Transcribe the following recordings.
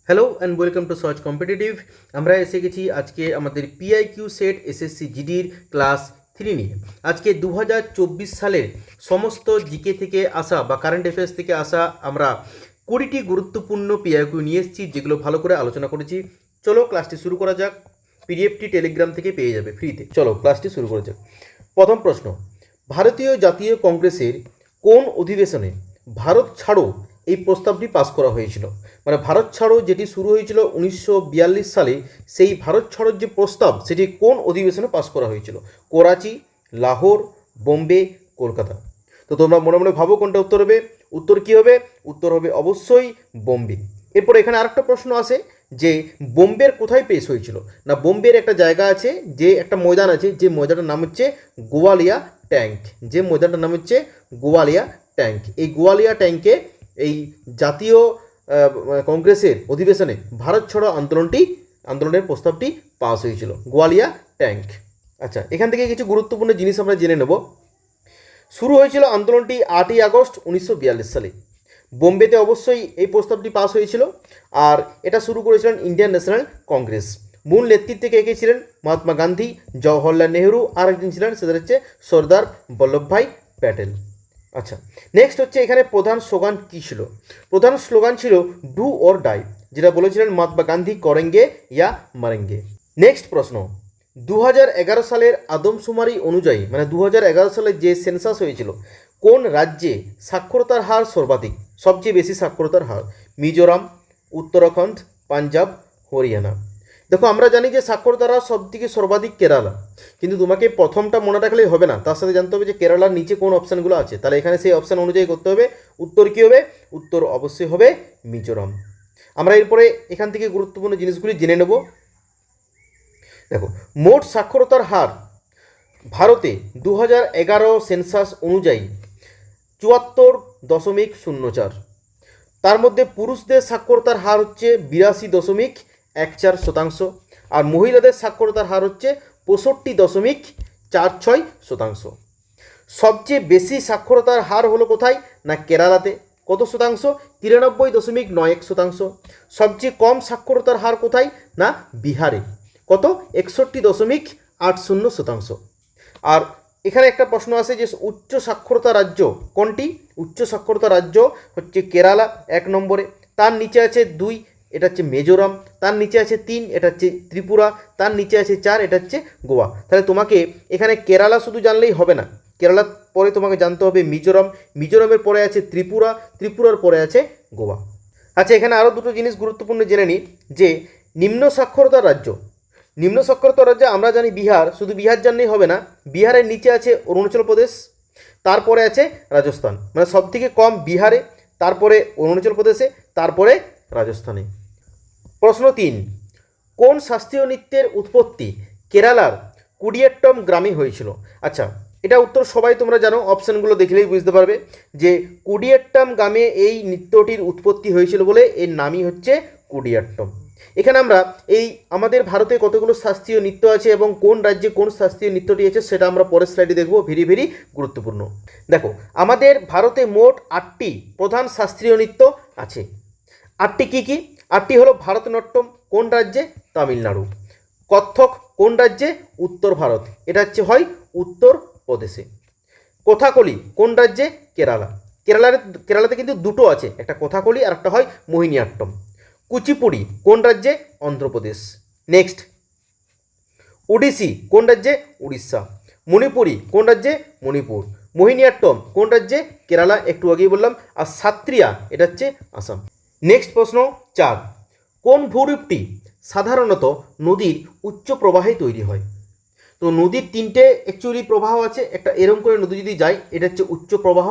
Hello and welcome to search competitive. আমরা এসে গেছি আজকে আমাদের পিআইকিউ সেট এসএসসি জিডির ক্লাস 3 নিয়ে। আজকে 2024 সালের সমস্ত জিকে থেকে আসা বা কারেন্ট অ্যাফেয়ার্স থেকে আসা আমরা 20টি গুরুত্বপূর্ণ পিআইকিউ নিয়ে এসেছি, যেগুলো ভালো করে আলোচনা করেছি। চলো ক্লাসটি শুরু করা যাক। পিডিএফটি টেলিগ্রাম থেকে পেয়ে যাবে ফ্রিতে। চলো ক্লাসটি শুরু করা যাক। প্রথম প্রশ্ন, ভারতীয় জাতীয় কংগ্রেসের কোন অধিবেশনে ভারত ছাড়ো এই প্রস্তাবটি পাস করা হয়েছিল? মানে ভারত ছাড়ো যেটি শুরু হয়েছিল 1942 সালে, সেই ভারত ছাড়োর যে প্রস্তাব সেটি কোন অধিবেশনে পাস করা হয়েছিল? করাচি, লাহোর, বোম্বে, কলকাতা। তো তোমরা মনে মনে ভাবো কোনটা উত্তর হবে। উত্তর কী হবে? উত্তর হবে অবশ্যই বোম্বে। এরপর এখানে আরেকটা প্রশ্ন আসে যে বোম্বের কোথায় পেশ হয়েছিল? না, বোম্বের একটা জায়গা আছে, যে একটা ময়দান আছে, যে ময়দানটার নাম হচ্ছে গোয়ালিয়া ট্যাঙ্ক। যে ময়দানটার নাম হচ্ছে গোয়ালিয়া ট্যাঙ্ক। এই গোয়ালিয়া ট্যাঙ্কে এই জাতীয় কংগ্রেসের অধিবেশনে ভারত ছাড়ো আন্দোলনের প্রস্তাবটি পাস হয়েছিল, গোয়ালিয়া ট্যাঙ্ক। আচ্ছা, এখান থেকে কিছু গুরুত্বপূর্ণ জিনিস আমরা জেনে নেব। শুরু হয়েছিল আন্দোলনটি 8ই আগস্ট 1942 সালে। বোম্বেতে অবশ্যই এই প্রস্তাবটি পাস হয়েছিল, আর এটা শুরু করেছিলেন ইন্ডিয়ান ন্যাশনাল কংগ্রেস। মূল নেতৃত্বে কে ছিলেন? মহাত্মা গান্ধী, জওহরলাল নেহরু, আর একজন ছিলেন, সেটা হচ্ছে সর্দার বল্লভভাই প্যাটেল। আচ্ছা, নেক্সট হচ্ছে এখানে প্রধান স্লোগান কী ছিল? প্রধান স্লোগান ছিল ডু অর ডাই, যেটা বলেছিলেন মহাত্মা গান্ধী, করেঙ্গে ইয়া মারেঙ্গে। নেক্সট প্রশ্ন, 2011 সালের আদমশুমারি অনুযায়ী, মানে 2011 সালে যে সেন্সাস হয়েছিল, কোন রাজ্যে সাক্ষরতার হার সর্বাধিক, সবচেয়ে বেশি সাক্ষরতার হার? মিজোরাম, উত্তরাখণ্ড, পাঞ্জাব, হরিয়ানা। দেখো, আমরা জানি যে সাক্ষরতার হার সবথেকে সর্বাধিক কেরালা, কিন্তু তোমাকে প্রথমটা মনে রাখলেই হবে না, তার সাথে জানতে হবে যে কেরালার নিচে কোন অপশানগুলো আছে। তাহলে এখানে সেই অপশান অনুযায়ী করতে হবে। উত্তর কী হবে? উত্তর অবশ্যই হবে মিজোরাম। আমরা এরপরে এখান থেকে গুরুত্বপূর্ণ জিনিসগুলি জেনে নেব। দেখো, মোট সাক্ষরতার হার ভারতে 2011 সেন্সাস অনুযায়ী 74.04। তার মধ্যে পুরুষদের সাক্ষরতার হার হচ্ছে 82.14%, আর মহিলাদের সাক্ষরতার হার হচ্ছে 65.46%। সবচেয়ে বেশি সাক্ষরতার হার হলো কোথায়? না, কেরালাতে। কত শতাংশ? 93.91%। সবচেয়ে কম সাক্ষরতার হার কোথায়? না, বিহারে। কত? 61.80%। আর এখানে একটা প্রশ্ন আসে যে উচ্চ সাক্ষরতা রাজ্য কোনটি? উচ্চ সাক্ষরতা রাজ্য হচ্ছে কেরালা 1 নম্বরে, তার নিচে আছে 2, এটা হচ্ছে মিজোরাম, তার নিচে আছে 3, এটা হচ্ছে ত্রিপুরা, তার নিচে আছে 4, এটা হচ্ছে গোয়া। তাহলে তোমাকে এখানে কেরালা শুধু জানলেই হবে না, কেরালার পরে তোমাকে জানতে হবে মিজোরাম, মিজোরামের পরে আছে ত্রিপুরা, ত্রিপুরার পরে আছে গোয়া। আচ্ছা, এখানে আরও দুটো জিনিস গুরুত্বপূর্ণ জেনে নিই যে নিম্ন সাক্ষরতার রাজ্য। নিম্ন সাক্ষরতার রাজ্যে আমরা জানি বিহার, শুধু বিহার জানলেই হবে না, বিহারের নিচে আছে অরুণাচল প্রদেশ, তারপরে আছে রাজস্থান। মানে সব থেকে কম বিহারে, তারপরে অরুণাচল প্রদেশে, তারপরে রাজস্থানে। প্রশ্ন 3, কোন শাস্ত্রীয় নৃত্যের উৎপত্তি কেরালার কুডিয়াট্টম গ্রামে হয়েছিল? আচ্ছা, এটা উত্তর সবাই তোমরা জানো, অপশানগুলো দেখলেই বুঝতে পারবে যে কুডিয়াট্টম গ্রামে এই নৃত্যটির উৎপত্তি হয়েছিল বলে এর নামই হচ্ছে কুডিয়াট্টম। এখানে আমরা এই আমাদের ভারতে কতগুলো শাস্ত্রীয় নৃত্য আছে এবং কোন রাজ্যে কোন শাস্ত্রীয় নৃত্যটি আছে সেটা আমরা পরের স্লাইডে দেখব। ভেরি ভেরি গুরুত্বপূর্ণ। দেখো, আমাদের ভারতে মোট 8টি প্রধান শাস্ত্রীয় নৃত্য আছে। 8টি কী কী? 8টি হলো ভারতনাট্যম কোন রাজ্যে? তামিলনাড়ু। কত্থক কোন রাজ্যে? উত্তর ভারত, এটা হচ্ছে হয় উত্তর প্রদেশে। কথাকলি কোন রাজ্যে? কেরালা। কেরালাতে কিন্তু দুটো আছে, একটা কথাকলি আর একটা হয় মোহিনীআট্টম। কুচিপুড়ি কোন রাজ্যে? অন্ধ্রপ্রদেশ। নেক্সট, ওডিসি কোন রাজ্যে? উড়িষ্যা। মণিপুরি কোন রাজ্যে? মণিপুর। মোহিনীআট্টম কোন রাজ্যে? কেরালা, একটু আগেই বললাম। আর সাত্রিয়া এটা হচ্ছে আসাম। নেক্সট প্রশ্ন 4, কোন ভূরূপটি সাধারণত নদীর উচ্চ প্রবাহে তৈরি হয়? তো নদীর 3টে অ্যাকচুয়ালি প্রবাহ আছে। একটা এরম করে নদী যদি যায়, এটা হচ্ছে উচ্চ প্রবাহ,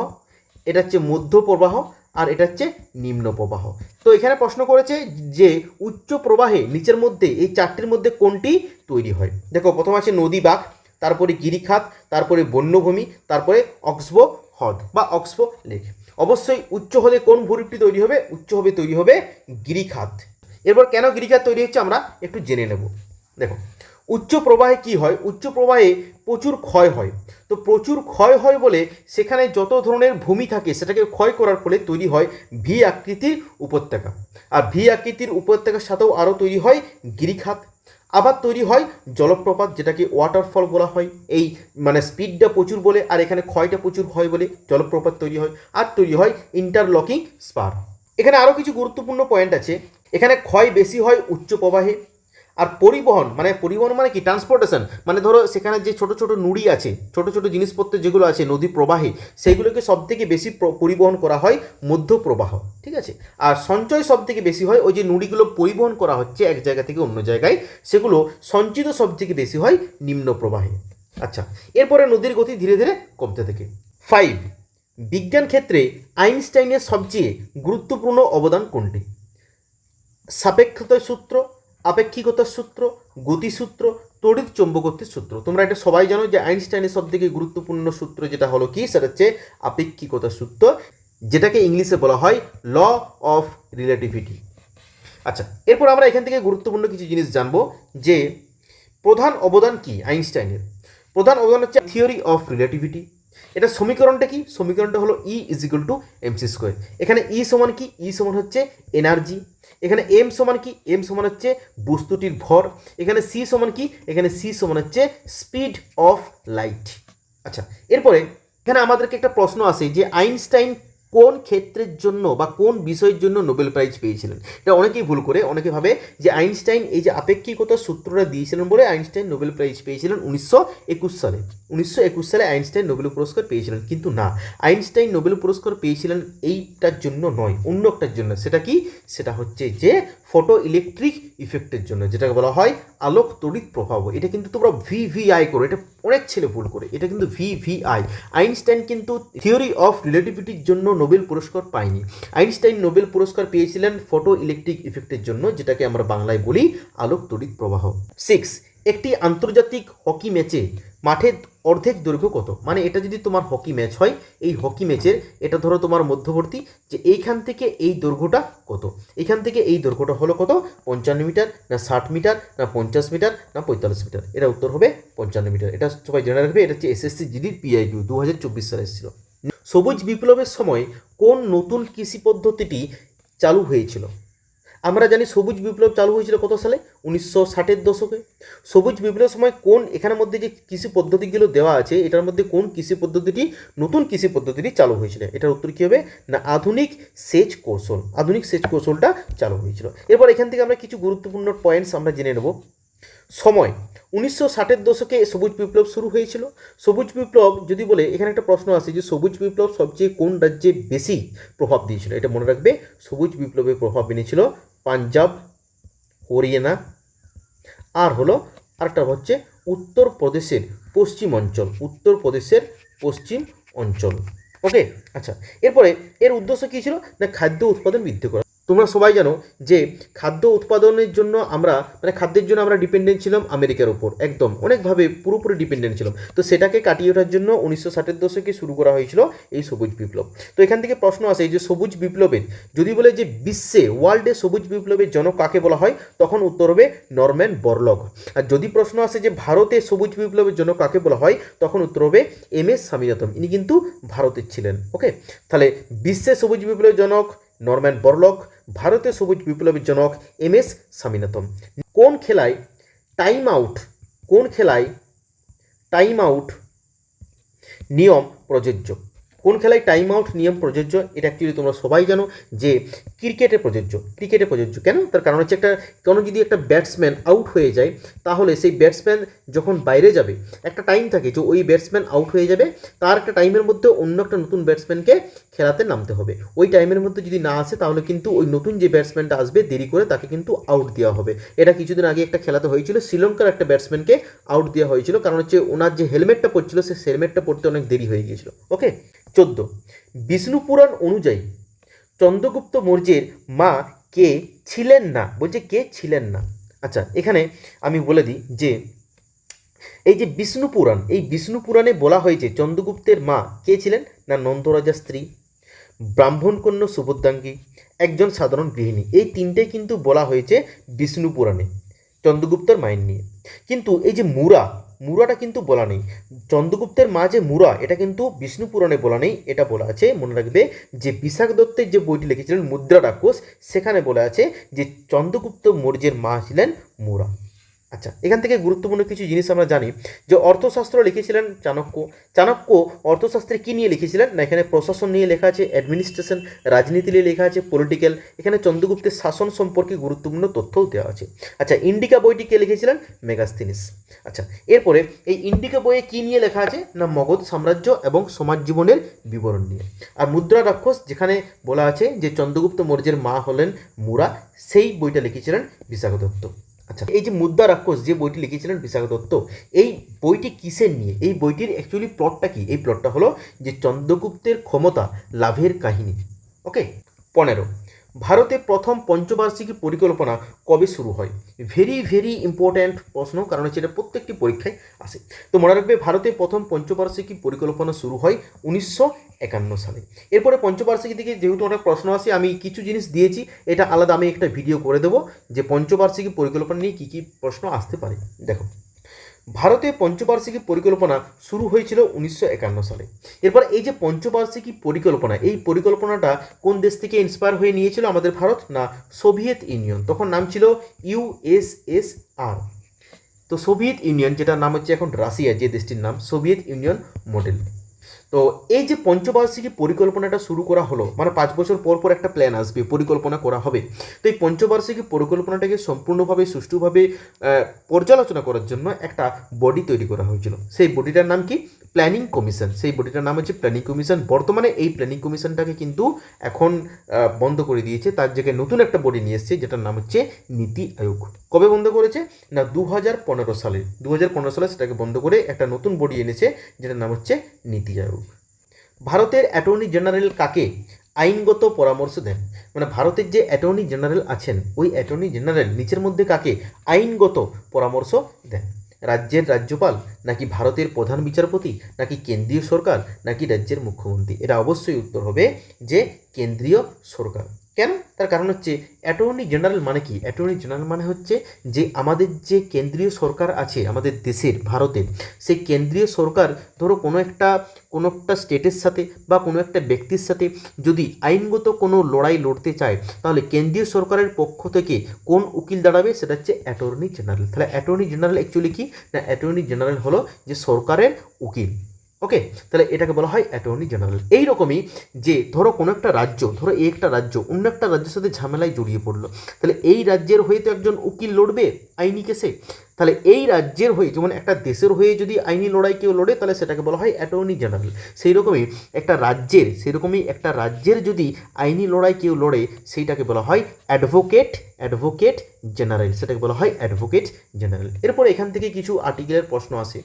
এটা হচ্ছে মধ্য প্রবাহ, আর এটা হচ্ছে নিম্ন প্রবাহ। তো এখানে প্রশ্ন করেছে যে উচ্চ প্রবাহে নিচের মধ্যে এই 4টির মধ্যে কোনটি তৈরি হয়? দেখো, প্রথম আছে নদী বাঁক, তারপরে গিরিখাত, তারপরে বন্যভূমি, তারপরে অক্সবো হ্রদ বা অক্সবো লেক। অবশ্যই উচ্চ হলে কোন ভূরূপটি তৈরি হবে? উচ্চ হবে তৈরি হবে গিরিখাত। এরপর কেন গিরিখাত তৈরি হচ্ছে আমরা একটু জেনে নেব। দেখো, উচ্চ প্রবাহে কি হয়, উচ্চ প্রবাহে প্রচুর ক্ষয় হয়। তো প্রচুর ক্ষয় হয় বলে সেখানে যত ধরনের ভূমি থাকে সেটাকে ক্ষয় করার ফলে তৈরি হয় ভি আকৃতির উপত্যকা। আর ভি আকৃতির উপত্যকার সাথেও আরও তৈরি হয় গিরিখাত। আবার তৈরি হয় জলপ্রপাত, যেটাকে ওয়াটারফল বলা হয়। এই মানে স্পিডটা প্রচুর বলে আর এখানে ক্ষয়টা প্রচুর হয় বলে জলপ্রপাত তৈরি হয়। আর তৈরি হয় ইন্টারলকিং স্পার। এখানে আরও কিছু গুরুত্বপূর্ণ পয়েন্ট আছে। এখানে ক্ষয় বেশি হয় উচ্চ প্রবাহে। আর পরিবহন মানে কি, ট্রান্সপোর্টেশন, মানে ধরো সেখানে যে ছোট ছোট নুড়ি আছে, ছোট ছোট জিনিসপত্র যেগুলো আছে নদী প্রবাহে, সেইগুলোকে সব থেকে বেশি পরিবহন করা হয় মধ্য প্রবাহ, ঠিক আছে। আর সঞ্চয় সব থেকে বেশি হয় ওই যে নুড়িগুলো পরিবহন করা হচ্ছে এক জায়গা থেকে অন্য জায়গায়, সেগুলো সঞ্চিত সব থেকে বেশি হয় নিম্ন প্রবাহে। আচ্ছা, এরপরে নদীর গতি ধীরে ধীরে কমতে থাকে। 5, বিজ্ঞান ক্ষেত্রে আইনস্টাইনের সবচেয়ে গুরুত্বপূর্ণ অবদান কোনটি? সাপেক্ষতার সূত্র, আপেক্ষিকতার সূত্র, গতিসূত্র, তড়িৎ চৌম্বকত্বের সূত্র। তোমরা এটা সবাই জানো যে আইনস্টাইনের সব থেকে গুরুত্বপূর্ণ সূত্র যেটা হলো কি, সেটা হচ্ছে আপেক্ষিকতার সূত্র, যেটাকে ইংলিশে বলা হয় ল অফ রিলেটিভিটি। আচ্ছা, এরপর আমরা এখান থেকে গুরুত্বপূর্ণ কিছু জিনিস জানবো যে প্রধান অবদান কি আইনস্টাইনের। প্রধান অবদান হচ্ছে থিওরি অফ রিলেটিভিটি। এটা সমীকরণটা কি, সমীকরণটা হলো E is equal to MC square. এখানে ই সমান কি, ই সমান হচ্ছে এনার্জি। এখানে এম সমান কি, এম সমান হচ্ছে বস্তুটির ভর। এখানে সি সমান কি, এখানে সি সমান হচ্ছে স্পিড অফ লাইট। আচ্ছা, এরপরে এখানে আমাদেরকে একটা প্রশ্ন আসে যে আইনস্টাইন কোন ক্ষেত্রের জন্য বা কোন বিষয়ের জন্য নোবেল প্রাইজ পেয়েছিলেন। এটা অনেকেই ভুল করে, অনেকে ভাবে যে আইনস্টাইন এই যে আপেক্ষিকতার সূত্রটা দিয়েছিলেন বলে আইনস্টাইন নোবেল প্রাইজ পেয়েছিলেন 1921 সালে। 1921 সালে আইনস্টাইন নোবেল পুরস্কার পেয়েছিলেন, কিন্তু না, আইনস্টাইন নোবেল পুরস্কার পেয়েছিলেন এইটার জন্য নয়, অন্য একটার জন্য। সেটা কি, সেটা হচ্ছে যে ফটো ইলেকট্রিক ইফেক্টের জন্য, যেটাকে বলা হয় আলোক তড়িৎ প্রভাব। এটা কিন্তু তোমরা ভিভিআই করো, এটা অনেক ছেলে ভুল করে, এটা কিন্তু ভিভিআই। আইনস্টাইন কিন্তু থিওরি অফ রিলেটিভিটির জন্য নোবেল পুরস্কার পায়নি। আইনস্টাইন নোবেল পুরস্কার পেয়েছিলেন ফটো ইলেকট্রিক ইফেক্টের জন্য, যেটাকে আমরা বাংলায় বলি আলোক তড়িৎ প্রবাহ। 6, একটি আন্তর্জাতিক হকি ম্যাচে মাঠের অর্ধেক দৈর্ঘ্য কত? মানে এটা যদি তোমার হকি ম্যাচ হয়, এই হকি ম্যাচের এটা ধরো তোমার মধ্যবর্তী, যে এইখান থেকে এই দৈর্ঘ্যটা কত, এখান থেকে এই দৈর্ঘ্যটা হলো কত, 55 মিটার না 60 মিটার না 50 মিটার না 45 মিটার? এটা উত্তর হবে 55 মিটার। এটা সবাই জেনে রাখবে, এটা হচ্ছে এসএসসি জিডির পিআইকিউ 2024 সালে এসেছিল। সবুজ বিপ্লবের সময় কোন নতুন কৃষি পদ্ধতিটি চালু হয়েছিল? আমরা জানি সবুজ বিপ্লব চালু হয়েছিল কত সালে, 1960-এর দশকে। সবুজ বিপ্লবের সময় কোন, এখানের মধ্যে যে কৃষি পদ্ধতিগুলো দেওয়া আছে এটার মধ্যে কোন কৃষি পদ্ধতিটি, নতুন কৃষি পদ্ধতিটি চালু হয়েছিল? এটার উত্তর কী হবে না আধুনিক সেচ কৌশল। আধুনিক সেচ কৌশলটা চালু হয়েছিল। এরপর এখান থেকে আমরা কিছু গুরুত্বপূর্ণ পয়েন্টস আমরা জেনে নেব। সময়, 1960-এর দশকে সবুজ বিপ্লব শুরু হয়েছিল। সবুজ বিপ্লব যদি বলে, এখানে একটা প্রশ্ন আসে যে সবুজ বিপ্লব সবচেয়ে কোন রাজ্যে বেশি প্রভাব দিয়েছিল? এটা মনে রাখবে, সবুজ বিপ্লবের প্রভাব এনেছিল পাঞ্জাব, হরিয়ানা, আর হলো আরেকটা হচ্ছে উত্তরপ্রদেশের পশ্চিম অঞ্চল, উত্তরপ্রদেশের পশ্চিম অঞ্চল। ওকে, আচ্ছা, এরপরে এর উদ্দেশ্য কী ছিল না খাদ্য উৎপাদন বৃদ্ধি করা। তোমরা সবাই জানো যে খাদ্য উৎপাদনের জন্য আমরা মানে খাদ্যের জন্য আমরা ডিপেন্ডেন্ট ছিলাম আমেরিকার উপর, একদম অনেকভাবে পুরোপুরি ডিপেন্ডেন্ট ছিলাম। তো সেটাকে কাটিয়ে ওঠার জন্য 1960-এর দশকে শুরু করা হয়েছিল এই সবুজ বিপ্লব। তো এখান থেকে প্রশ্ন আসে যে সবুজ বিপ্লবের যদি বলে যে বিশ্বে ওয়ার্ল্ডে সবুজ বিপ্লবের জনক কাকে বলা হয়, তখন উত্তর হবে নরম্যান বরলগ। আর যদি প্রশ্ন আসে যে ভারতে সবুজ বিপ্লবের জনক কাকে বলা হয়, তখন উত্তর হবে এম.এস. স্বামীনাথন। ইনি কিন্তু ভারতের ছিলেন। ওকে, তাহলে বিশ্বে সবুজ বিপ্লবের জনক নরম্যান বরলগ, ভারতের সবুজ বিপ্লবের জনক এম.এস. স্বামীনাথন। কোন খেলায় টাইম আউট নিয়ম প্রযোজ্য? কোন খেলায় টাইম আউট নিয়ম প্রযোজ্য? এটা অ্যাকচুয়ালি তোমরা সবাই জানো যে ক্রিকেটে প্রযোজ্য। কেন? তার কারণ হচ্ছে কোনো যদি একটা ব্যাটসম্যান আউট হয়ে যায়, তাহলে সেই ব্যাটসম্যান যখন বাইরে যাবে একটা টাইম থাকে যে ওই ব্যাটসম্যান আউট হয়ে যাবে, তার একটা টাইমের মধ্যে অন্য একটা নতুন ব্যাটসম্যানকে খেলাতে নামতে হবে। ওই টাইমের মধ্যে যদি না আসে, তাহলে কিন্তু ওই নতুন যে ব্যাটসম্যানটা আসবে দেরি করে তাকে কিন্তু আউট দেওয়া হবে। এটা কিছুদিন আগে একটা খেলাতে হয়েছিল, শ্রীলঙ্কার একটা ব্যাটসম্যানকে আউট দেওয়া হয়েছিল, কারণ হচ্ছে ওনার যে হেলমেটটা পড়ছিল সেই হেলমেটটা পড়তে অনেক দেরি হয়ে গিয়েছিল। ওকে, 14, বিষ্ণু পুরাণ অনুযায়ী চন্দ্রগুপ্ত মৌর্যের মা কে ছিলেন না? বলছে কে ছিলেন না। আচ্ছা, এখানে আমি বলে দিই যে এই যে বিষ্ণু পুরাণ, এই বিষ্ণু পুরাণে বলা হয়েছে চন্দ্রগুপ্তের মা কে ছিলেন না নন্দরাজার স্ত্রী, ব্রাহ্মণ কন্যা সুভদ্রাঙ্গী, একজন সাধারণ গৃহিণী। এই তিনটে কিন্তু বলা হয়েছে বিষ্ণু পুরাণে। চন্দ্রগুপ্তর মায়ের নিয়ে। কিন্তু এই যে মুরাটা কিন্তু বলা নেই। চন্দ্রগুপ্তের মা যে মুরা, এটা কিন্তু বিষ্ণু পুরাণে বলা নেই, এটা বলা আছে, মনে রাখবে, যে বিশাখ দত্তের যে বইটি লিখেছিলেন মুদ্রা রাক্ষস, সেখানে বলা আছে যে চন্দ্রগুপ্ত মৌর্যের মা ছিলেন মুরা। আচ্ছা, এখান থেকে গুরুত্বপূর্ণ কিছু জিনিস আমরা জানি যে অর্থশাস্ত্র লিখেছিলেন চাণক্য অর্থশাস্ত্রে কী নিয়ে লিখেছিলেন না, এখানে প্রশাসন নিয়ে লেখা আছে, অ্যাডমিনিস্ট্রেশন, রাজনীতি নিয়ে লেখা আছে, পলিটিক্যাল, এখানে চন্দ্রগুপ্তের শাসন সম্পর্কে গুরুত্বপূর্ণ তথ্যও দেওয়া আছে। আচ্ছা, ইন্ডিকা বইটি কে লিখেছিলেন? মেগাস্থিনিস। আচ্ছা, এরপরে এই ইন্ডিকা বইয়ে কী নিয়ে লেখা আছে না, মগধ সাম্রাজ্য এবং সমাজ জীবনের বিবরণ নিয়ে। আর মুদ্রা রাক্ষস, যেখানে বলা আছে যে চন্দ্রগুপ্ত মৌর্যের মা হলেন মুরা, সেই বইটা লিখেছিলেন বিশাখ দত্ত। আচ্ছা, এই যে মুদ্রা রাক্ষস যে বইটি লিখেছিলেন বিশাখ দত্ত, এই বইটি কিসের নিয়ে? এই বইটির অ্যাকচুয়ালি প্লটটা কি? এই প্লটটা হলো যে চন্দ্রগুপ্তের ক্ষমতা লাভের কাহিনী। ওকে। 15, ভারতে প্রথম পঞ্চবার্ষিকী পরিকল্পনা কবে শুরু হয়? ভেরি ভেরি ইম্পর্ট্যান্ট প্রশ্ন, কারণ হচ্ছে এটা প্রত্যেকটি পরীক্ষায় আসে। তো মনে রাখবে, ভারতে প্রথম পঞ্চবার্ষিকী পরিকল্পনা শুরু হয় 1951 সালে। এরপরে পঞ্চবার্ষিকী থেকে যেহেতু অনেক প্রশ্ন আসে, আমি কিছু জিনিস দিয়েছি, এটা আলাদা আমি একটা ভিডিও করে দেবো যে পঞ্চবার্ষিকী পরিকল্পনা নিয়ে কী কী প্রশ্ন আসতে পারে। দেখো, ভারতে পঞ্চবার্ষিকী পরিকল্পনা শুরু হয়েছিল 1951 সালে। এরপর এই যে পঞ্চবার্ষিকী পরিকল্পনা, এই পরিকল্পনাটা কোন দেশ থেকে ইন্সপায়ার হয়ে নিয়েছিল আমাদের ভারত? না, সোভিয়েত ইউনিয়ন। তখন নাম ছিল USSR। তো সোভিয়েত ইউনিয়ন, যেটার নাম হচ্ছে এখন রাশিয়া, যে দেশটির নাম সোভিয়েত ইউনিয়ন মডেল। তো এই যে পঞ্চবার্ষিকী পরিকল্পনাটা শুরু করা হলো, মানে 5 বছর পর পর একটা প্ল্যান আসবে, পরিকল্পনা করা হবে। তো এই পঞ্চবার্ষিকী পরিকল্পনাটাকে সম্পূর্ণভাবে সুষ্ঠুভাবে পর্যালোচনা করার জন্য একটা বডি তৈরি করা হয়েছিল। সেই বডিটার নাম কি? Planning commission. সেই বডিটার নাম হচ্ছে প্ল্যানিং কমিশন। বর্তমানে এই প্ল্যানিং কমিশনটাকে কিন্তু এখন বন্ধ করে দিয়েছে, তার জায়গায় নতুন একটা বডি নিয়ে এসছে, যেটার নাম হচ্ছে নীতি আয়োগ। কবে বন্ধ করেছে? না, 2015 সালে। 2015 সালে সেটাকে বন্ধ করে একটা নতুন বডি এনেছে, যেটার নাম হচ্ছে নীতি আয়োগ। ভারতের অ্যাটর্নি জেনারেল কাকে আইনগত পরামর্শ দেন? মানে ভারতের যে অ্যাটর্নি জেনারেল আছেন, ওই অ্যাটর্নি জেনারেল নিচের মধ্যে কাকে আইনগত পরামর্শ দেন? রাজ্যের রাজ্যপাল, নাকি ভারতের প্রধান বিচারপতি, নাকি কেন্দ্রীয় সরকার, নাকি রাজ্যের মুখ্যমন্ত্রী? এটা অবশ্যই উত্তর হবে যে কেন্দ্রীয় সরকার। কেন? তার কারণ হচ্ছে অ্যাটর্নি জেনারেল মানে কি? অ্যাটর্নি জেনারেল মানে হচ্ছে যে আমাদের যে কেন্দ্রীয় সরকার আছে আমাদের দেশের, ভারতের, সেই কেন্দ্রীয় সরকার ধরো কোনো একটা স্টেটের সাথে বা কোনো একটা ব্যক্তির সাথে যদি আইনগত কোনো লড়াই লড়তে চায়, তাহলে কেন্দ্রীয় সরকারের পক্ষ থেকে কোন উকিল দাঁড়াবে? সেটা হচ্ছে অ্যাটর্নি জেনারেল। তাহলে অ্যাটর্নি জেনারেল অ্যাকচুয়ালি কি না, অ্যাটর্নি জেনারেল হলো যে সরকারের উকিল। ওকে, তাহলে এটাকে বলা হয় অ্যাটর্নি জেনারেল। এইরকমই যে ধরো কোনো একটা রাজ্য, ধরো এই একটা রাজ্য অন্য একটা রাজ্যের সাথে ঝামেলায় জড়িয়ে পড়লো, তাহলে এই রাজ্যের হয়ে তো একজন উকিল লড়বে আইনি কেসে। তাহলে এই রাজ্যের হয়ে, যেমন একটা দেশের হয়ে যদি আইনি লড়াই কেউ লড়ে, তাহলে সেটাকে বলা হয় অ্যাটর্নি জেনারেল। সেইরকমই একটা রাজ্যের যদি আইনি লড়াই কেউ লড়ে, সেইটাকে বলা হয় অ্যাডভোকেট জেনারেল। সেটাকে বলা হয় অ্যাডভোকেট জেনারেল। এরপর এখান থেকে কিছু আর্টিকেলের প্রশ্ন আসে।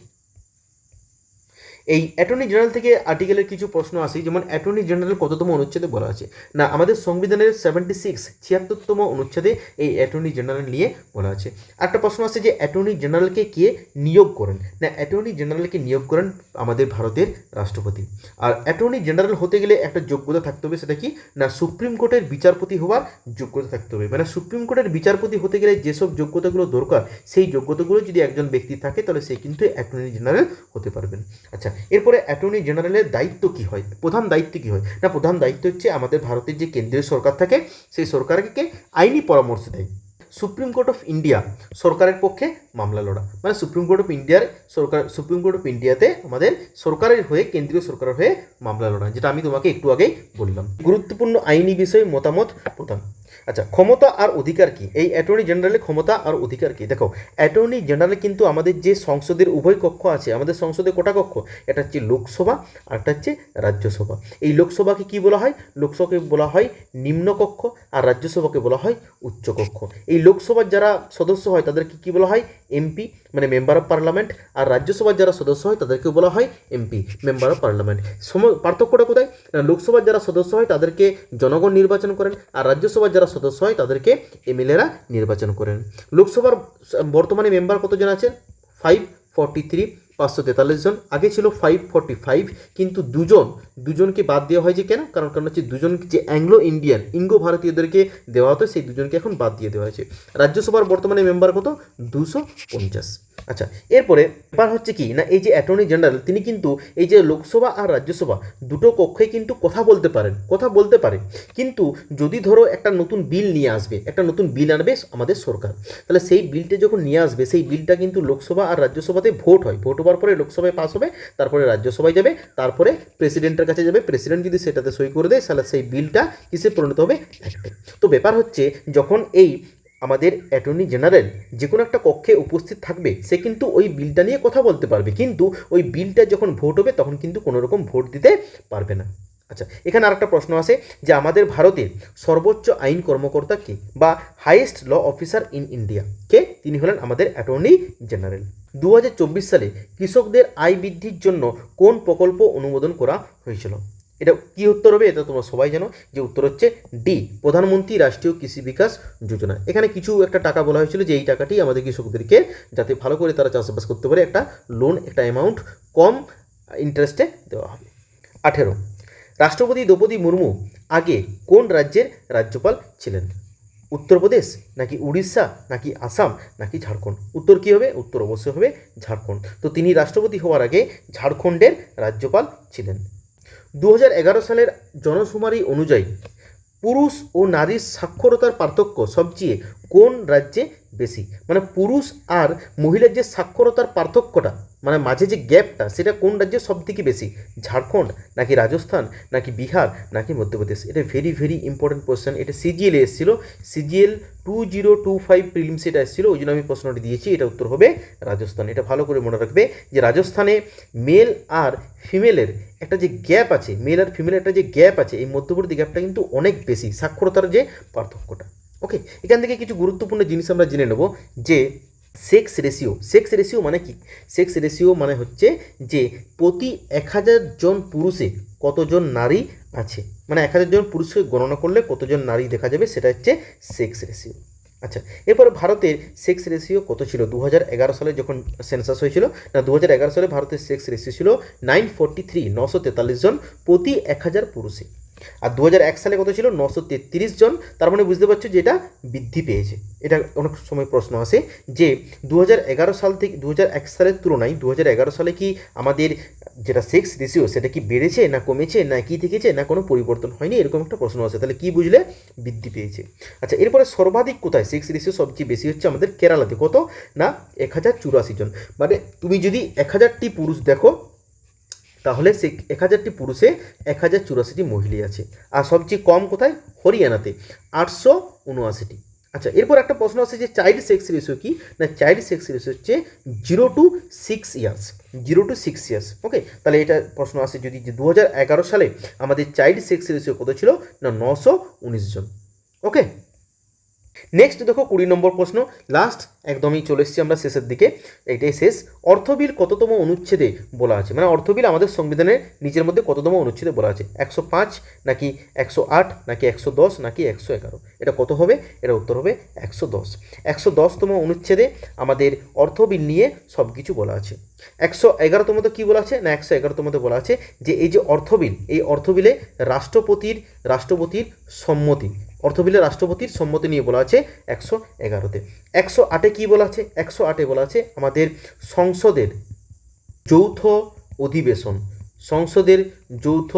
এই অ্যাটর্নি জেনারেল থেকে আর্টিকেলের কিছু প্রশ্ন আসে, যেমন অ্যাটর্নি জেনারেল কততম অনুচ্ছেদে বলা আছে? না, আমাদের সংবিধানের 76 অনুচ্ছেদে এই অ্যাটর্নি জেনারেল নিয়ে বলা আছে। একটা প্রশ্ন আছে যে অ্যাটর্নি জেনারেলকে কে নিয়োগ করেন? না, অ্যাটর্নি জেনারেলকে নিয়োগ করেন আমাদের ভারতের রাষ্ট্রপতি। আর অ্যাটর্নি জেনারেল হতে গেলে একটা যোগ্যতা থাকতে হবে, সেটা কি না, সুপ্রিম কোর্টের বিচারপতি হওয়ার যোগ্যতা থাকতে হবে। মানে সুপ্রিম কোর্টের বিচারপতি হতে গেলে যেসব যোগ্যতাগুলো দরকার, সেই যোগ্যতাগুলো যদি একজন ব্যক্তি থাকে, তাহলে সে কিন্তু অ্যাটর্নি জেনারেল হতে পারবেন। আচ্ছা, এরপরে অ্যাটর্নি জেনারেলের দায়িত্ব কি হয়? প্রধান দায়িত্ব কি হয়? না, প্রধান দায়িত্ব হচ্ছে আমাদের ভারতের যে কেন্দ্রীয় সরকার থাকে, সেই সরকারকে আইনি পরামর্শ দেয়। সুপ্রিম কোর্ট অফ ইন্ডিয়া সরকারের পক্ষে মামলা লড়া, মানে সুপ্রিম কোর্ট অফ ইন্ডিয়াতে আমাদের সরকারের হয়ে, কেন্দ্রীয় সরকারের হয়ে মামলা লড়া, যেটা আমি তোমাকে একটু আগেই বললাম। গুরুত্বপূর্ণ আইনি বিষয়ে মতামত প্রদান। আচ্ছা, ক্ষমতা আর অধিকার কি? এই অ্যাটর্নি জেনারেলের ক্ষমতা আর অধিকার কি? দেখো, অ্যাটর্নি জেনারেল কিন্তু আমাদের যে সংসদের উভয় কক্ষ আছে, আমাদের সংসদে কোটা কক্ষ, এটা হচ্ছে লোকসভা আর একটা হচ্ছে রাজ্যসভা। এই লোকসভাকে কি বলা হয়? লোকসভাকে বলা হয় নিম্নকক্ষ, আর রাজ্যসভাকে বলা হয় উচ্চকক্ষ। এই লোকসভার যারা সদস্য হয় তাদেরকে কি বলা হয়? এমপি, মানে মেম্বার অফ পার্লামেন্ট। আর রাজ্যসভার যারা সদস্য হয় তাদেরকে বলা হয় এমপি, মেম্বার অফ পার্লামেন্ট। পার্থক্যটা কোথায়? লোকসভার যারা সদস্য হয় তাদেরকে জনগণ নির্বাচন করেন, আর রাজ্যসভার যারা সদস্য হয় তাদেরকে এমএলএরা নির্বাচন করেন। লোকসভার বর্তমানে মেম্বার কতজন আছেন? 543, 543 জন, আগে ছিল 545, কিন্তু দুজনকে বাদ দেওয়া হয়েছে কেন? কারণ হচ্ছে দুজন যে অ্যাংলো ইন্ডিয়ান ইঙ্গো ভারতীয়দেরকে দেওয়া হতো, সেই দুজনকে এখন বাদ দিয়ে দেওয়া হয়েছে। রাজ্যসভার বর্তমানে মেম্বার কত? 250। আচ্ছা, এরপরে ব্যাপার হচ্ছে কি না, এই যে অ্যাটর্নি জেনারেল তিনি কিন্তু এই যে লোকসভা আর রাজ্যসভা দুটো কক্ষে কিন্তু কথা বলতে পারে, কিন্তু যদি ধরো একটা নতুন বিল নিয়ে আসবে, একটা নতুন বিল আনবে আমাদের সরকার, তাহলে সেই বিলটা যখন নিয়ে আসবে, সেই বিলটা কিন্তু লোকসভা আর রাজ্যসভাতে ভোট হয়, ভোট হওয়ার পরে লোকসভায় পাস হবে, তারপরে রাজ্যসভায় যাবে, তারপরে প্রেসিডেন্টের কাছে যাবে, প্রেসিডেন্ট যদি সেটাতে সই করে দেয় তাহলে সেই বিলটা কিসে পরিণত হবে? অ্যাক্টে। তো ব্যাপার হচ্ছে যখন এই আমাদের অ্যাটর্নি জেনারেল যে কোনো একটা কক্ষে উপস্থিত থাকবে, সে কিন্তু ওই বিলটা নিয়ে কথা বলতে পারবে, কিন্তু ওই বিলটা যখন ভোট হবে তখন কিন্তু কোনো রকম ভোট দিতে পারবে না। আচ্ছা, এখানে আরেকটা প্রশ্ন আছে যে আমাদের ভারতের সর্বোচ্চ আইন কর্মকর্তা কে, বা highest law officer in India কে? তিনি হলেন আমাদের অ্যাটর্নি জেনারেল। 2024 সালে কৃষকদের আয় বৃদ্ধির জন্য কোন প্রকল্প অনুমোদন করা হয়েছিল? এটা কি উত্তর হবে? এটা তোমরা সবাই জানো যে উত্তর হচ্ছে ডি, প্রধানমন্ত্রী রাষ্ট্রীয় কৃষি বিকাশ যোজনা। এখানে কিছু একটা টাকা বলা হয়েছিল যে এই টাকাটি আমাদের কৃষকদেরকে যাতে ভালো করে তারা চাষবাস করতে পারে, একটা লোন, একটা অ্যামাউন্ট কম ইন্টারেস্টে দেওয়া হবে। 18, রাষ্ট্রপতি দ্রৌপদী মুর্মু আগে কোন রাজ্যের রাজ্যপাল ছিলেন? উত্তরপ্রদেশ, নাকি উড়িষ্যা, নাকি আসাম, নাকি ঝাড়খণ্ড? উত্তর কী হবে? উত্তর অবশ্যই হবে ঝাড়খণ্ড। তো তিনি রাষ্ট্রপতি হওয়ার আগে ঝাড়খণ্ডের রাজ্যপাল ছিলেন। 2011 সালের জনশুমারি অনুযায়ী পুরুষ ও নারীর সাক্ষরতার পার্থক্য সবচেয়ে কোন রাজ্যে বেশি? মানে পুরুষ আর মহিলার যে সাক্ষরতার পার্থক্যটা, মানে মাঝে যে গ্যাপটা, সেটা কোন রাজ্যে সব থেকে বেশি? ঝাড়খণ্ড, নাকি রাজস্থান, নাকি বিহার, নাকি মধ্যপ্রদেশ? এটা ভেরি ভেরি ইম্পর্টেন্ট কোয়েশ্চেন। এটা সিজিএল এসেছিল, সিজিএল 2025 প্রিলিমস এটা এসেছিল, ওই জন্য আমি প্রশ্নটি দিয়েছি। এটা উত্তর হবে রাজস্থান। এটা ভালো করে মনে রাখবে যে রাজস্থানে মেল আর ফিমেলের একটা যে গ্যাপ আছে, মেল আর ফিমেলের একটা যে গ্যাপ আছে, এই মধ্যবর্তী গ্যাপটা কিন্তু অনেক বেশি, সাক্ষরতার যে পার্থক্যটা। ওকে, এখান থেকে কিছু গুরুত্বপূর্ণ জিনিস আমরা জেনে নেব যে সেক্স রেশিও মানে কি? সেক্স রেশিও মানে হচ্ছে যে প্রতি 1000 জন পুরুষে কতজন নারী আছে, মানে 1000 জন পুরুষকে গণনা করলে কতজন নারী দেখা যাবে, সেটা হচ্ছে সেক্স রেশিও। আচ্ছা, এরপরে ভারতের সেক্স রেশিও কত ছিল 2011 সালে যখন সেন্সাস হয়েছিল? না, 2011 সালে ভারতের সেক্স রেশিও ছিল 943, 943 জন প্রতি 1000 পুরুষে। আর 2001 সালে কত ছিল? 933 জন। তার মানে বুঝতে পারছো যে এটা বৃদ্ধি পেয়েছে। এটা অনেক সময় প্রশ্ন আসে যে 2011 সাল থেকে 2001 সালের তুলনায় 2011 সালে কি আমাদের যেটা সেক্স রেশিও সেটা কি বেড়েছে, না কমেছে, না কি থেকেছে, না কোনো পরিবর্তন হয়নি? এরকম একটা প্রশ্ন আসে। তাহলে কি বুঝলে? বৃদ্ধি পেয়েছে। আচ্ছা, এরপরে সর্বাধিক কোথায় সেক্স রেশিও সবচেয়ে বেশি হচ্ছে? আমাদের কেরালাতে। কত? না, 1084 জন। মানে তুমি যদি 1000টি পুরুষ দেখো, তাহলে সে 1000টি পুরুষে 1084টি মহিলা আছে। আর সবচেয়ে কম কোথায়? হরিয়ানাতে, 879টি। আচ্ছা, এরপর একটা প্রশ্ন আছে যে চাইল্ড সেক্স রেশিও কি? না, চাইল্ড সেক্স রেশিও হচ্ছে 0 to 6 ইয়ার্স, 0 to 6 ইয়ার্স। ওকে, তাহলে এটা প্রশ্ন আসে যদি যে 2011 সালে আমাদের চাইল্ড সেক্স রেশিও কত ছিল? না, 919 জন। ওকে, নেক্সট দেখো 20 নম্বর প্রশ্ন, লাস্ট, একদমই চলে এসেছি আমরা শেষের দিকে, এটাই শেষ। অর্থবিল কততম অনুচ্ছেদে বলা আছে? মানে অর্থবিল আমাদের সংবিধানের নিচের মধ্যে কততম অনুচ্ছেদে বলা আছে? 105, নাকি 108, নাকি 110, নাকি 111? এটা কত হবে? এটা উত্তর হবে 110। 110তম অনুচ্ছেদে আমাদের অর্থবিল নিয়ে সব কিছু বলা আছে। 111তমতে কী বলা আছে? না, 111তমতে বলা আছে যে এই যে অর্থবিল, এই অর্থবিলে রাষ্ট্রপতির সম্মতি, অর্থবিলে রাষ্ট্রপতির সম্মতি নিয়ে বলা আছে 111তে। 108-এ কী বলা আছে? 108-এ বলা আছে আমাদের সংসদের যৌথ অধিবেশন, সংসদের যৌথ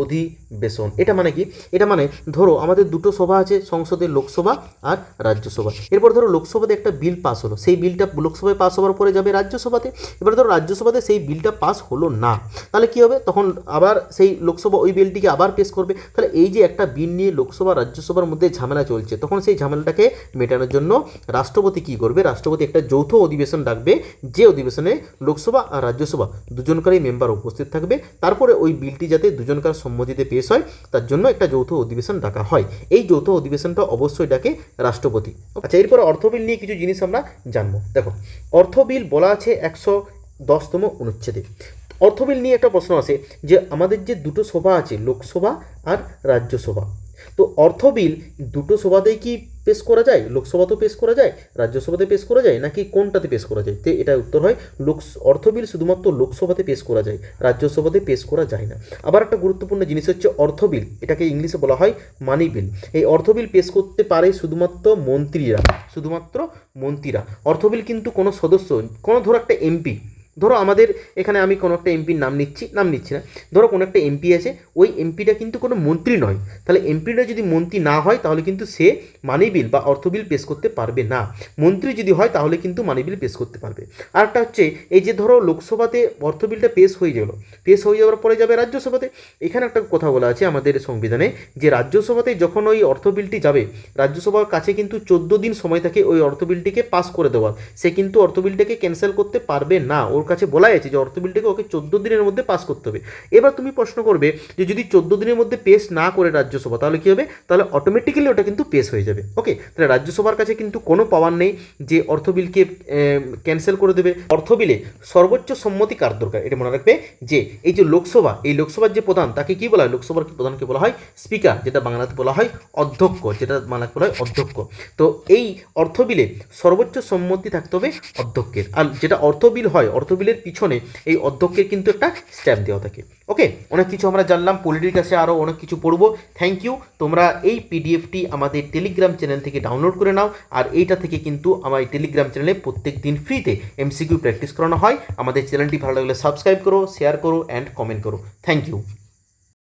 অধিবেশন। এটা মানে কি? এটা মানে ধরো আমাদের দুটো সভা আছে, সংসদের লোকসভা আর রাজ্যসভা। এরপর ধরো লোকসভাতে একটা বিল পাস হলো, সেই বিলটা লোকসভায় পাস হওয়ার পরে যাবে রাজ্যসভাতে। এবার ধরো রাজ্যসভাতে সেই বিলটা পাস হলো না, তাহলে কী হবে? তখন আবার সেই লোকসভা ওই বিলটিকে আবার পেশ করবে। তাহলে এই যে একটা বিল নিয়ে লোকসভা রাজ্যসভার মধ্যে ঝামেলা চলছে, তখন সেই ঝামেলাটাকে মেটানোর জন্য রাষ্ট্রপতি কী করবে? রাষ্ট্রপতি একটা যৌথ অধিবেশন ডাকবে, যে অধিবেশনে লোকসভা আর রাজ্যসভা দুজনকারই মেম্বার উপস্থিত থাকবে। তারপরে ওই বিলটি যাতে দুজনকার সম্মতিতে পেশ হয়, তার জন্য একটা যৌথ অধিবেশন ডাকা হয়। এই যৌথ অধিবেশনটা অবশ্যই ডাকে রাষ্ট্রপতি। আচ্ছা, এরপরে অর্থবিল নিয়ে কিছু জিনিস আমরা জানবো। দেখো, অর্থবিল বলা আছে 110তম অনুচ্ছেদে। অর্থবিল নিয়ে একটা প্রশ্ন আছে যে আমাদের যে দুটো সভা আছে, লোকসভা আর রাজ্যসভা, তো অর্থ বিল দুটো সভাতেই কি পেশ করা যায়? লোকসভাতেও পেশ করা যায়, রাজ্যসভাতে পেশ করা যায়, নাকি কোনটাতে পেশ করা যায়? তো এটার উত্তর হয় অর্থ বিল শুধুমাত্র লোকসভাতে পেশ করা যায়, রাজ্যসভাতে পেশ করা যায় না। আবার একটা গুরুত্বপূর্ণ জিনিস হচ্ছে অর্থ বিল, এটাকে ইংলিশে বলা হয় মানি বিল। এই অর্থ বিল পেশ করতে পারে শুধুমাত্র মন্ত্রীরা, শুধুমাত্র মন্ত্রীরা। অর্থ বিল কিন্তু কোনো সদস্য, কোনো ধরো একটা এমপি, ধরো আমাদের এখানে আমি কোনো একটা এমপির নাম নিচ্ছি না, ধরো কোনো একটা এমপি আছে, ওই এমপিটা কিন্তু কোনো মন্ত্রী নয়, তাহলে এমপিটা যদি মন্ত্রী না হয় তাহলে কিন্তু সে মানি বিল বা অর্থ বিল পেশ করতে পারবে না। মন্ত্রী যদি হয় তাহলে কিন্তু মানি বিল পেশ করতে পারবে। আর একটা হচ্ছে এই যে ধরো লোকসভাতে অর্থ বিলটা পেশ হয়ে গেল, পেশ হয়ে যাওয়ার পরে যাবে রাজ্যসভাতে। এখানে একটা কথা বলা আছে আমাদের সংবিধানে যে রাজ্যসভাতে যখন ওই অর্থ বিলটি যাবে, রাজ্যসভার কাছে কিন্তু 14 দিন সময় থাকে ওই অর্থ বিলটিকে পাস করে দেওয়ার। সে কিন্তু অর্থ বিলটাকে ক্যান্সেল করতে পারবে না, ওর কাছে বলাই আছে যে অর্থ বিলটাকে ওকে 14 দিনের মধ্যে পাস করতে হবে। এবার তুমি প্রশ্ন করবে যে যদি 14 দিনের মধ্যে পেশ না করে রাজ্যসভা তাহলে কী হবে? তাহলে অটোমেটিক্যালি ওটা কিন্তু পেশ হয়ে যাবে। ওকে, তাহলে রাজ্যসভার কাছে কিন্তু কোনো পাওয়ার নেই যে অর্থ বিলকে ক্যান্সেল করে দেবে। অর্থ বিলে সর্বোচ্চ সম্মতি কার দরকার? এটা মনে রাখবে যে এই যে লোকসভা, এই লোকসভার যে প্রধান তাকে কি বলা হয়? লোকসভার প্রধানকে বলা হয় স্পিকার, যেটা বাংলাতে বলা হয় অধ্যক্ষ, যেটা বাংলাতে বলা হয় অধ্যক্ষ। তো এই অর্থ বিলে সর্বোচ্চ সম্মতি থাকতে হবে অধ্যক্ষের। আর যেটা অর্থ বিল হয়, অর্থ বিলের পিছনে এই অধ্যক্ষের কিন্তু একটা স্ট্যাম্প দেওয়া থাকে। ওকে, অনেক কিছু আমরা জানলাম, পলিটির কাছে আরও অনেক কিছু পড়বো। Thank you. তোমরা এই পিডিএফটি আমাদের টেলিগ্রাম চ্যানেল থেকে ডাউনলোড করে নাও। আর এইটা থেকে কিন্তু আমার এই টেলিগ্রাম চ্যানেলে প্রত্যেক দিন ফ্রিতে এমসিকিউ প্র্যাকটিস করানো হয়। আমাদের চ্যানেলটি ভালো লাগলে সাবস্ক্রাইব করো, শেয়ার করো অ্যান্ড কমেন্ট করো। Thank you.